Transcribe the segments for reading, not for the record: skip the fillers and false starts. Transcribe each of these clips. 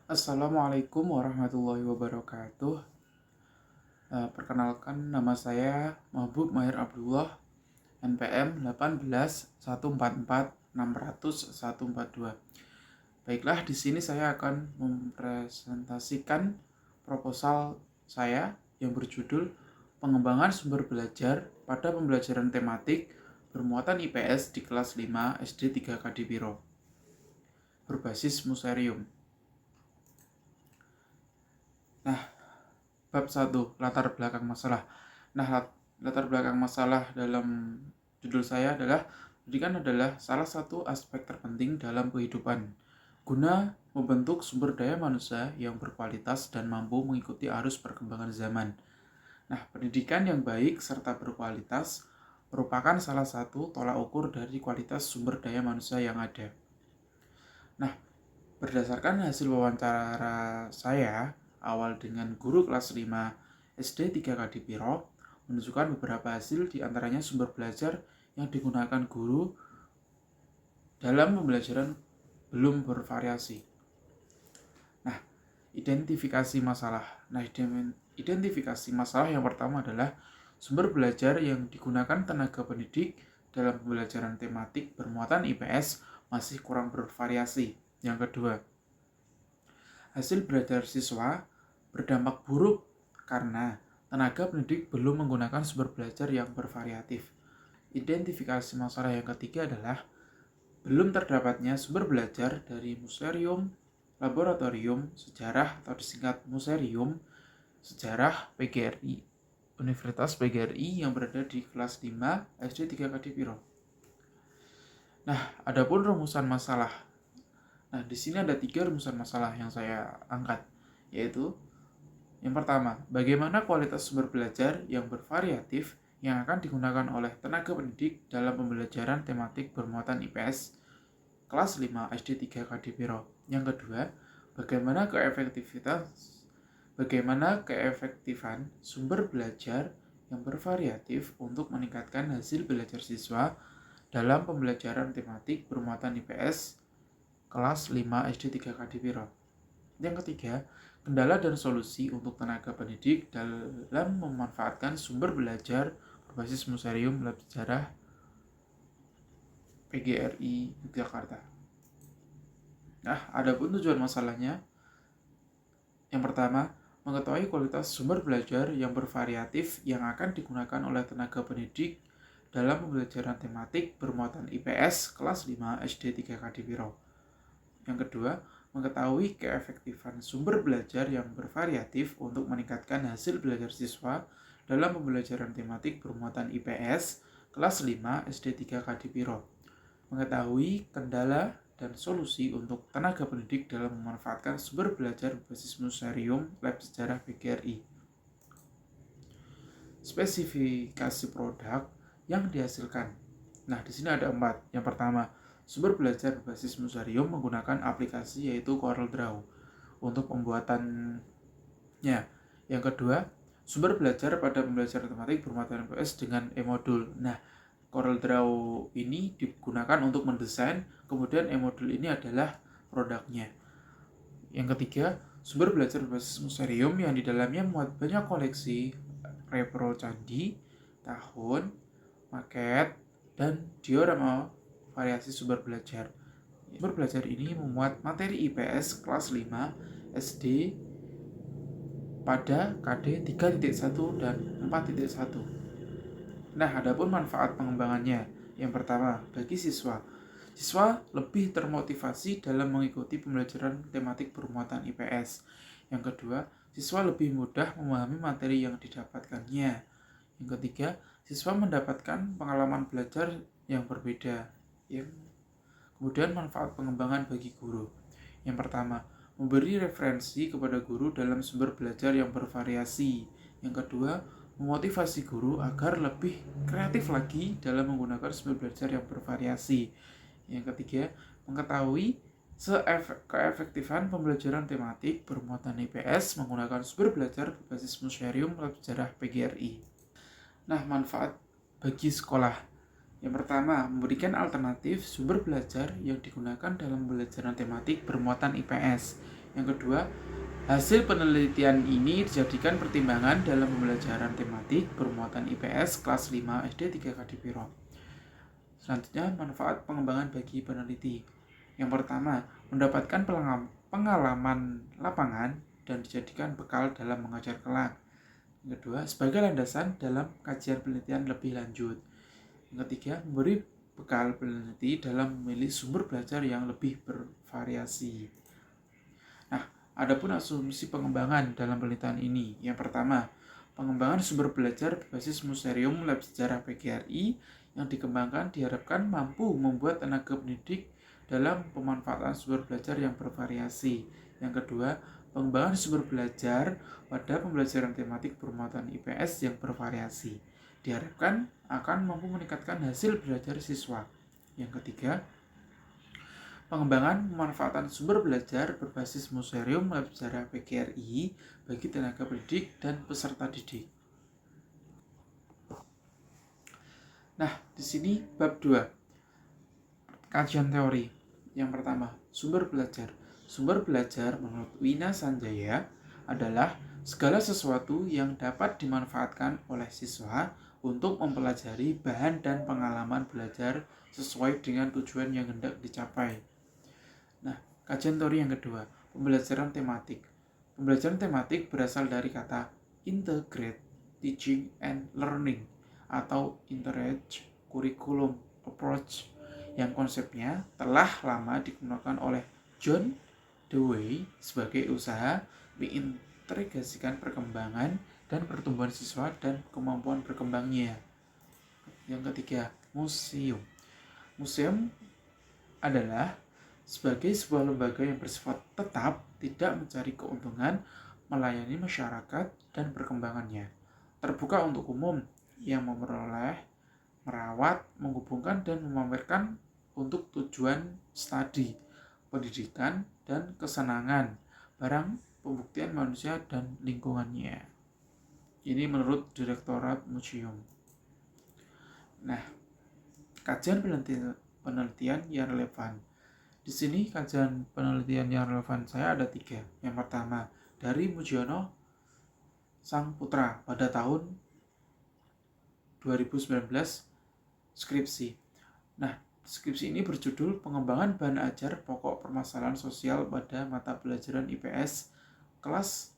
Assalamualaikum warahmatullahi wabarakatuh. Perkenalkan nama saya Mahbub Mahir Abdullah, NPM 18 144 600 142. Baiklah, di sini saya akan mempresentasikan proposal saya yang berjudul Pengembangan Sumber Belajar pada Pembelajaran Tematik Bermuatan IPS di kelas 5 SD 3 Kadipiro berbasis Muserium. Nah, bab 1, latar belakang masalah. Nah, latar belakang masalah dalam judul saya adalah pendidikan adalah salah satu aspek terpenting dalam kehidupan guna membentuk sumber daya manusia yang berkualitas dan mampu mengikuti arus perkembangan zaman. Nah, pendidikan yang baik serta berkualitas merupakan salah satu tolak ukur dari kualitas sumber daya manusia yang ada. Nah, berdasarkan hasil wawancara saya awal dengan guru kelas 5 SD 3 Kadipiro menunjukkan beberapa hasil, di antaranya sumber belajar yang digunakan guru dalam pembelajaran belum bervariasi. Nah, identifikasi masalah. Identifikasi masalah yang pertama adalah sumber belajar yang digunakan tenaga pendidik dalam pembelajaran tematik bermuatan IPS masih kurang bervariasi. Yang kedua, hasil belajar siswa berdampak buruk karena tenaga pendidik belum menggunakan sumber belajar yang bervariatif. Identifikasi masalah yang ketiga adalah belum terdapatnya sumber belajar dari muserium, laboratorium, sejarah atau disingkat muserium, sejarah PGRI, Universitas PGRI yang berada di kelas 5 SD 3 Kadipiro. Nah, adapun rumusan masalah. Nah, di sini ada 3 rumusan masalah yang saya angkat, yaitu yang pertama, bagaimana kualitas sumber belajar yang bervariatif yang akan digunakan oleh tenaga pendidik dalam pembelajaran tematik bermuatan IPS kelas 5 SD 3 Kadipiro. Yang kedua, bagaimana keefektifan sumber belajar yang bervariatif untuk meningkatkan hasil belajar siswa dalam pembelajaran tematik bermuatan IPS kelas 5 SD 3 Kadipiro. Yang ketiga, kendala dan solusi untuk tenaga pendidik dalam memanfaatkan sumber belajar berbasis muserium lab sejarah PGRI Yogyakarta. Nah, adapun tujuan masalahnya, yang pertama, mengetahui kualitas sumber belajar yang bervariatif yang akan digunakan oleh tenaga pendidik dalam pembelajaran tematik bermuatan IPS kelas 5 SD 3 Kadipiro. Yang kedua, mengetahui keefektifan sumber belajar yang bervariatif untuk meningkatkan hasil belajar siswa dalam pembelajaran tematik bermuatan IPS kelas 5 SD 3 Kadipiro. Mengetahui kendala dan solusi untuk tenaga pendidik dalam memanfaatkan sumber belajar berbasis muserium lab sejarah PGRI. Spesifikasi produk yang dihasilkan. Nah, di sini ada 4. Yang pertama, sumber belajar berbasis muserium menggunakan aplikasi yaitu CorelDRAW untuk pembuatannya. Yang kedua, sumber belajar pada pembelajaran tematik bermuatan IPS dengan e-modul. Nah, CorelDRAW ini digunakan untuk mendesain, kemudian e-modul ini adalah produknya. Yang ketiga, sumber belajar berbasis muserium yang di dalamnya memuat banyak koleksi repro candi, tahun, maket, dan diorama variasi sumber belajar. Sumber belajar ini memuat materi IPS kelas 5 SD pada KD 3.1 dan 4.1. Nah, adapun manfaat pengembangannya. Yang pertama, bagi siswa lebih termotivasi dalam mengikuti pembelajaran tematik bermuatan IPS. Yang kedua, siswa lebih mudah memahami materi yang didapatkannya. Yang ketiga, siswa mendapatkan pengalaman belajar yang berbeda. Kemudian manfaat pengembangan bagi guru. Yang pertama, memberi referensi kepada guru dalam sumber belajar yang bervariasi. Yang kedua, memotivasi guru agar lebih kreatif lagi dalam menggunakan sumber belajar yang bervariasi. Yang ketiga, mengetahui keefektifan pembelajaran tematik bermuatan IPS menggunakan sumber belajar berbasis muserium lab sejarah PGRI. Nah, manfaat bagi sekolah. Yang pertama, memberikan alternatif sumber belajar yang digunakan dalam pembelajaran tematik bermuatan IPS. Yang kedua, hasil penelitian ini dijadikan pertimbangan dalam pembelajaran tematik bermuatan IPS kelas 5 SD 3 kali Piro. Selanjutnya, manfaat pengembangan bagi peneliti. Yang pertama, mendapatkan pengalaman lapangan dan dijadikan bekal dalam mengajar kelak. Yang kedua, sebagai landasan dalam kajian penelitian lebih lanjut. Yang ketiga, memberi bekal peneliti dalam memilih sumber belajar yang lebih bervariasi. Nah, adapun asumsi pengembangan dalam penelitian ini. Yang pertama, pengembangan sumber belajar berbasis Muserium Lab Sejarah PGRI yang dikembangkan diharapkan mampu membuat tenaga pendidik dalam pemanfaatan sumber belajar yang bervariasi. Yang kedua, pengembangan sumber belajar pada pembelajaran tematik bermuatan IPS yang bervariasi diharapkan akan mampu meningkatkan hasil belajar siswa. Yang ketiga, pengembangan pemanfaatan sumber belajar berbasis Muserium Lab Sejarah PGRI bagi tenaga pendidik dan peserta didik. Nah, di sini bab 2. Kajian teori. Yang pertama, sumber belajar. Sumber belajar menurut Wina Sanjaya adalah segala sesuatu yang dapat dimanfaatkan oleh siswa untuk mempelajari bahan dan pengalaman belajar sesuai dengan tujuan yang hendak dicapai. Nah, kajian teori yang kedua, pembelajaran tematik. Pembelajaran tematik berasal dari kata integrate teaching and learning atau integrate curriculum approach yang konsepnya telah lama digunakan oleh John Dewey sebagai usaha mengintegrasikan perkembangan dan pertumbuhan siswa dan kemampuan berkembangnya. Yang ketiga, museum. Museum adalah sebagai sebuah lembaga yang bersifat tetap, tidak mencari keuntungan, melayani masyarakat dan perkembangannya. Terbuka untuk umum yang memperoleh, merawat, menghubungkan dan memamerkan untuk tujuan studi, pendidikan dan kesenangan, barang pembuktian manusia dan lingkungannya. Ini menurut Direktorat Museum. Nah, kajian penelitian yang relevan. Di sini kajian penelitian yang relevan saya ada 3. Yang pertama, dari Mujiono Sang Putra pada tahun 2019 skripsi. Nah, skripsi ini berjudul Pengembangan Bahan Ajar Pokok Permasalahan Sosial pada Mata Pelajaran IPS kelas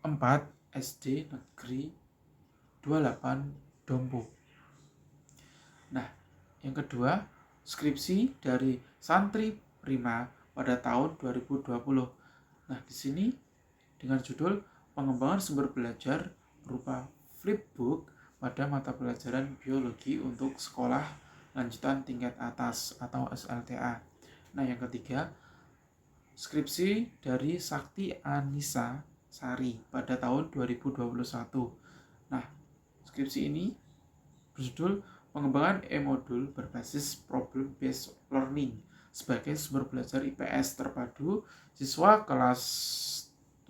4 SD Negeri 28 Dompu. Nah, yang kedua, skripsi dari Santri Prima pada tahun 2020. Nah, di sini dengan judul Pengembangan Sumber Belajar berupa flipbook pada mata pelajaran biologi untuk sekolah lanjutan tingkat atas atau SLTA. Nah, yang ketiga, skripsi dari Sakti Anissa Sari pada tahun 2021. Nah, skripsi ini berjudul Pengembangan e-modul berbasis problem based learning sebagai sumber belajar IPS terpadu siswa kelas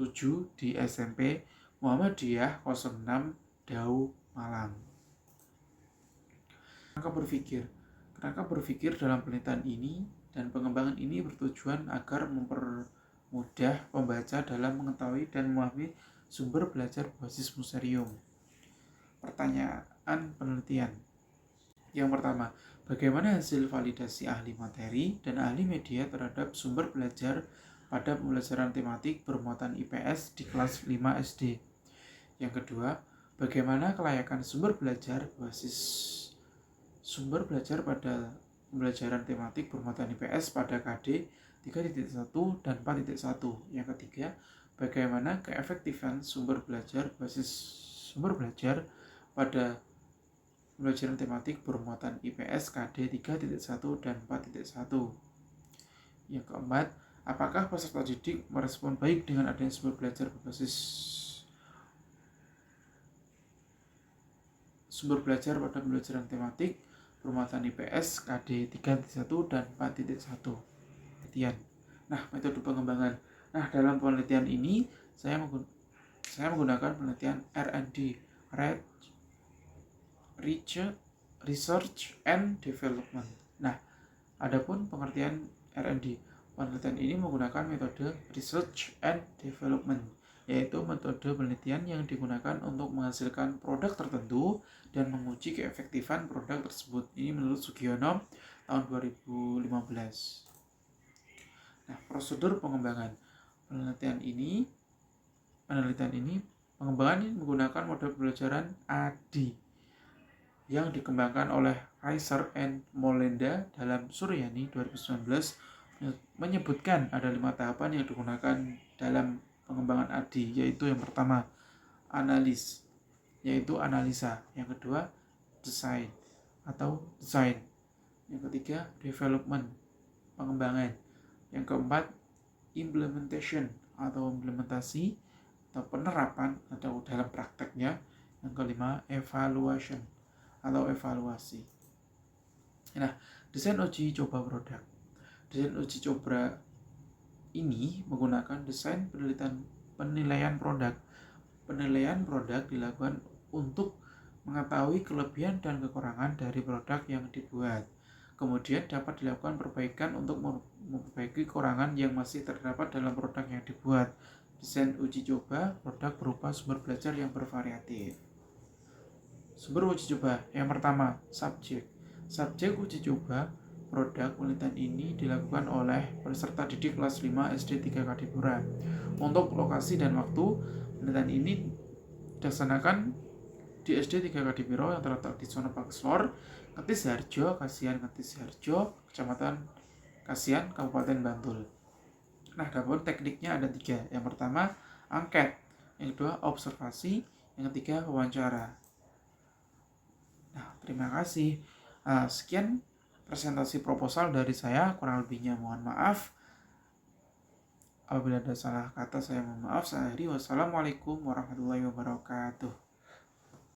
7 di SMP Muhammadiyah 06 Dau Malang. Kerangka berpikir dalam penelitian ini dan pengembangan ini bertujuan agar mempermudah pembaca dalam mengetahui dan memahami sumber belajar berbasis Muserium. Pertanyaan penelitian. Yang pertama, bagaimana hasil validasi ahli materi dan ahli media terhadap sumber belajar pada pembelajaran tematik bermuatan IPS di kelas 5 SD? Yang kedua, bagaimana kelayakan sumber belajar pada pembelajaran tematik bermuatan IPS pada KD 3.1 dan 4.1? Yang ketiga, bagaimana keefektifan sumber belajar pada pembelajaran tematik bermuatan IPS KD 3.1 dan 4.1. Yang keempat, apakah peserta didik merespon baik dengan adanya sumber belajar pada pembelajaran tematik bermuatan IPS KD 3.1 dan 4.1. Penelitian. Nah, metode pengembangan. Nah, dalam penelitian ini saya menggunakan penelitian R&D, Research and Development. Nah, adapun pengertian R&D, Penelitian ini menggunakan metode research and development, yaitu metode penelitian yang digunakan untuk menghasilkan produk tertentu dan menguji keefektifan produk tersebut. Ini menurut Sugiono tahun 2015. Nah, prosedur pengembangan penelitian ini menggunakan model pembelajaran ADI yang dikembangkan oleh Kaiser and Molenda dalam Suryani 2019 menyebutkan ada 5 tahapan yang digunakan dalam pengembangan ADI, yaitu yang pertama analis, yaitu analisa, yang kedua design, yang ketiga development, pengembangan, yang keempat implementation atau implementasi atau penerapan atau dalam prakteknya, yang kelima evaluation atau evaluasi. Nah, desain uji coba produk. Desain uji coba ini menggunakan desain penilaian produk. Penilaian produk dilakukan untuk mengetahui kelebihan dan kekurangan dari produk yang dibuat. Kemudian dapat dilakukan perbaikan untuk memperbaiki kekurangan yang masih terdapat dalam produk yang dibuat. Desain uji coba produk berupa sumber belajar yang bervariatif. Sumber uji coba yang pertama, subjek. Subjek uji coba produk penelitian ini dilakukan oleh peserta didik kelas 5 SD 3 Kadipura. Untuk lokasi dan waktu, penelitian ini dilaksanakan di SD 3 Kadipura yang terletak di zona Pakeslor, Ketis Harjo, Kecamatan Kasihan, Kabupaten Bantul. Nah, dapur tekniknya ada 3. Yang pertama, angket. Yang kedua, observasi. Yang ketiga, wawancara. Nah, terima kasih. Sekian presentasi proposal dari saya, kurang lebihnya mohon maaf. Apabila ada salah kata saya mohon maaf. Saya akhiri. Wassalamualaikum warahmatullahi wabarakatuh.